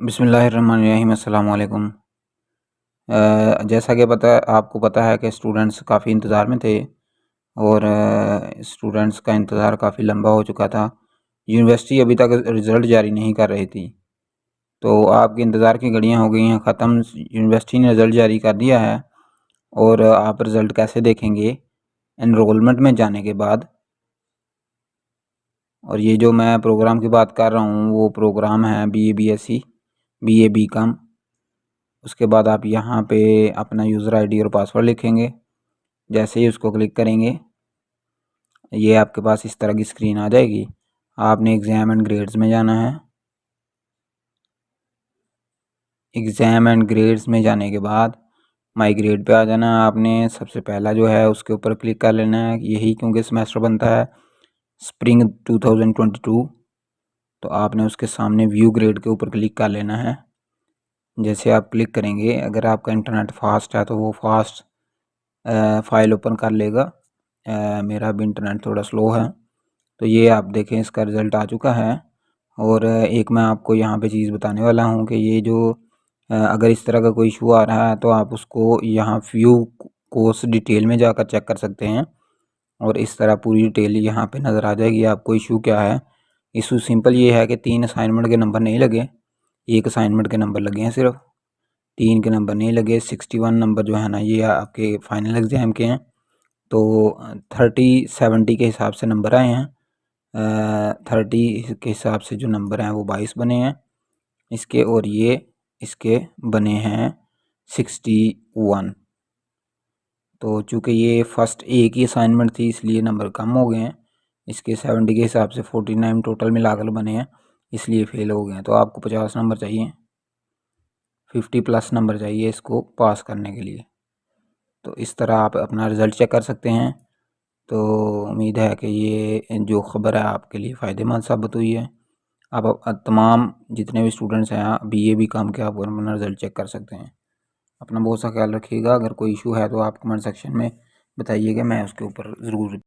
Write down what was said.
बिस्मिल्लाहिर्रहमानिर्रहीम अस्सलाम वालेकुम। जैसा कि आपको पता है कि स्टूडेंट्स काफ़ी इंतज़ार में थे और स्टूडेंट्स का इंतज़ार काफ़ी लंबा हो चुका था। यूनिवर्सिटी अभी तक रिज़ल्ट जारी नहीं कर रही थी, तो आपके इंतज़ार की घड़ियां हो गई हैं ख़त्म। यूनिवर्सिटी ने रिज़ल्ट जारी कर दिया है और आप रिज़ल्ट कैसे देखेंगे एनरोलमेंट में जाने के बाद। और ये जो मैं प्रोग्राम की बात कर रहा हूँ वो प्रोग्राम है BA BSc BA BCom। उसके बाद आप यहाँ पे अपना यूज़र आईडी और पासवर्ड लिखेंगे। जैसे ही उसको क्लिक करेंगे ये आपके पास इस तरह की स्क्रीन आ जाएगी। आपने एग्ज़ाम एंड ग्रेड्स में जाना है। एग्ज़ाम एंड ग्रेड्स में जाने के बाद माई ग्रेड पे आ जाना है। आपने सबसे पहला जो है उसके ऊपर क्लिक कर लेना है, यही क्योंकि सेमेस्टर बनता है स्प्रिंग 2022। तो आपने उसके सामने व्यू ग्रेड के ऊपर क्लिक कर लेना है। जैसे आप क्लिक करेंगे, अगर आपका इंटरनेट फास्ट है तो वो फास्ट फाइल ओपन कर लेगा। मेरा भी इंटरनेट थोड़ा स्लो है। तो ये आप देखें इसका रिज़ल्ट आ चुका है। और एक मैं आपको यहाँ पे चीज़ बताने वाला हूँ कि ये जो अगर इस तरह का कोई इशू आ रहा है तो आप उसको यहाँ व्यू कोर्स डिटेल में जाकर चेक कर सकते हैं और इस तरह पूरी डिटेल यहाँ पे नज़र आ जाएगी आपको इशू क्या है। इशू सिंपल ये है कि 3 असाइनमेंट के नंबर नहीं लगे, 1 असाइनमेंट के नंबर लगे हैं सिर्फ, 3 के नंबर नहीं लगे। 61 नंबर जो है ना ये आपके फाइनल एग्ज़ाम के हैं। तो 30-70 के हिसाब से नंबर आए हैं। 30 के हिसाब से जो नंबर हैं वो 22 बने हैं इसके, और ये इसके बने हैं 61। तो चूँकि ये फर्स्ट एक ही असाइनमेंट थी इसलिए नंबर कम हो गए हैं। इसके 70 के हिसाब से 49 टोटल मिलाकर बने हैं, इसलिए फ़ेल हो गए हैं। तो आपको 50 नंबर चाहिए, 50 प्लस नंबर चाहिए इसको पास करने के लिए। तो इस तरह आप अपना रिज़ल्ट चेक कर सकते हैं। तो उम्मीद है कि ये जो ख़बर है आपके लिए फ़ायदेमंद साबित हुई है। आप तमाम जितने भी स्टूडेंट्स हैं BA BCom के आप अपना रिज़ल्ट चेक कर सकते हैं। अपना बहुत सा ख्याल रखिएगा। अगर कोई इशू है तो आप कमेंट सेक्शन में बताइएगा, मैं उसके ऊपर ज़रूर